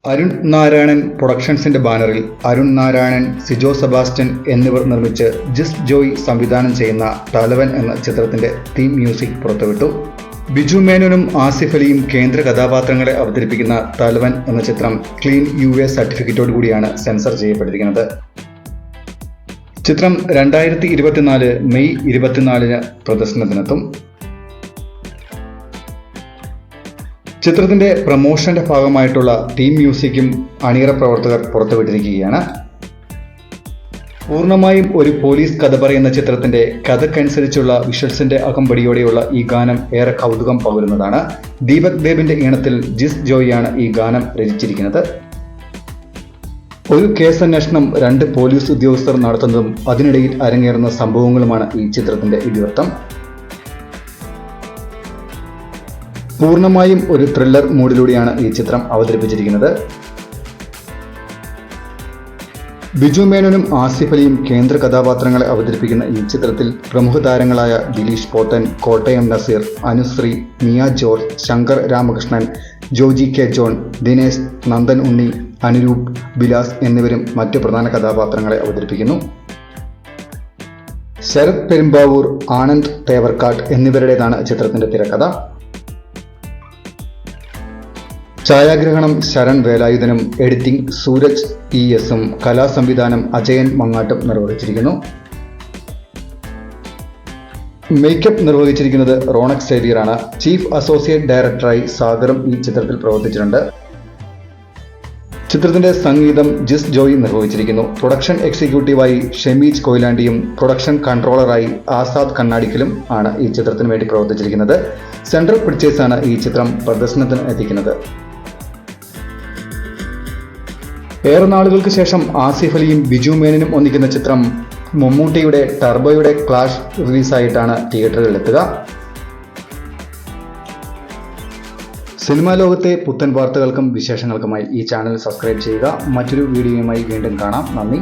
അരുൺ നാരായണൻ പ്രൊഡക്ഷൻസിന്റെ ബാനറിൽ അരുൺ നാരായണൻ, സിജോ സെബാസ്റ്റ്യൻ എന്നിവർ നിർമ്മിച്ച് ജിസ് ജോയ് സംവിധാനം ചെയ്യുന്ന തലവൻ എന്ന ചിത്രത്തിന്റെ തീം മ്യൂസിക് പുറത്തുവിട്ടു. ബിജു മേനോനും ആസിഫ് അലിയും കേന്ദ്ര കഥാപാത്രങ്ങളെ അവതരിപ്പിക്കുന്ന തലവൻ എന്ന ചിത്രം ക്ലീൻ UA സർട്ടിഫിക്കറ്റോടുകൂടിയാണ് സെൻസർ ചെയ്യപ്പെട്ടിരിക്കുന്നത്. ചിത്രം 2024 മെയ് 24 പ്രദർശനത്തിനെത്തും. ചിത്രത്തിന്റെ പ്രമോഷന്റെ ഭാഗമായിട്ടുള്ള തീം മ്യൂസിക്കും അണിയറ പ്രവർത്തകർ പുറത്തുവിട്ടിരിക്കുകയാണ്. പൂർണ്ണമായും ഒരു പോലീസ് കഥ പറയുന്ന ചിത്രത്തിന്റെ കഥക്കനുസരിച്ചുള്ള വിഷ്വൽസിന്റെ അകമ്പടിയോടെയുള്ള ഈ ഗാനം ഏറെ കൗതുകം പകരുന്നതാണ്. ദീപക് ദേബിന്റെ ഈണത്തിൽ ജിസ് ജോയിയാണ് ഈ ഗാനം രചിച്ചിരിക്കുന്നത്. ഒരു കേസന്വേഷണം 2 പോലീസ് ഉദ്യോഗസ്ഥർ നടത്തുന്നതും അതിനിടയിൽ അരങ്ങേറുന്ന സംഭവങ്ങളുമാണ് ഈ ചിത്രത്തിന്റെ ഇതിവൃത്തം. പൂർണ്ണമായും ഒരു ത്രില്ലർ മൂഡിലൂടെയാണ് ഈ ചിത്രം അവതരിപ്പിച്ചിരിക്കുന്നത്. ബിജു മേനോനും ആസിഫ് അലിയും കേന്ദ്ര കഥാപാത്രങ്ങളെ അവതരിപ്പിക്കുന്ന ഈ ചിത്രത്തിൽ പ്രമുഖ താരങ്ങളായ ദിലീഷ് പോത്തൻ, കോട്ടയം നസീർ, അനുശ്രീ, മിയ ജോർജ്, ശങ്കർ രാമകൃഷ്ണൻ, ജോജി കെ ജോൺ, ദിനേശ്, നന്ദൻ ഉണ്ണി, അനുരൂപ്, ബിലാസ് എന്നിവരും മറ്റു പ്രധാന കഥാപാത്രങ്ങളെ അവതരിപ്പിക്കുന്നു. ശരത് പെരുമ്പാവൂർ, ആനന്ദ് തേവർക്കാട് എന്നിവരുടേതാണ് ചിത്രത്തിന്റെ തിരക്കഥ. ഛായാഗ്രഹണം ശരൺ വേലായുധനും, എഡിറ്റിംഗ് സൂരജ് ESഉം, കലാസംവിധാനം അജയൻ മങ്ങാട്ടും നിർവഹിച്ചിരിക്കുന്നു. മേക്കപ്പ് നിർവഹിച്ചിരിക്കുന്നത് റോണക് സേവിയറാണ്. ചീഫ് അസോസിയേറ്റ് ഡയറക്ടറായി സാഗറും ഈ ചിത്രത്തിൽ പ്രവർത്തിച്ചിട്ടുണ്ട്. ചിത്രത്തിന്റെ സംഗീതം ജിസ് ജോയ് നിർവഹിച്ചിരിക്കുന്നു. പ്രൊഡക്ഷൻ എക്സിക്യൂട്ടീവായി ഷെമീജ് കൊയിലാണ്ടിയും പ്രൊഡക്ഷൻ കൺട്രോളറായി ആസാദ് കണ്ണാടിക്കലും ആണ് ഈ ചിത്രത്തിന് വേണ്ടി പ്രവർത്തിച്ചിരിക്കുന്നത്. സെൻട്രൽ പിക്ചേഴ്സാണ് ഈ ചിത്രം പ്രദർശനത്തിന് എത്തിക്കുന്നത്. ഏറെ നാളുകൾക്ക് ശേഷം ആസിഫ് അലിയും ബിജു മേനനും ഒന്നിക്കുന്ന ചിത്രം മമ്മൂട്ടിയുടെ ടർബോയുടെ ക്ലാഷ് റിലീസായിട്ടാണ് തിയേറ്ററുകളിലെത്തുക. സിനിമാ ലോകത്തെ പുത്തൻ വാർത്തകൾക്കും വിശേഷങ്ങൾക്കുമായി ഈ ചാനൽ സബ്സ്ക്രൈബ് ചെയ്യുക. മറ്റൊരു വീഡിയോയുമായി വീണ്ടും കാണാം. നന്ദി.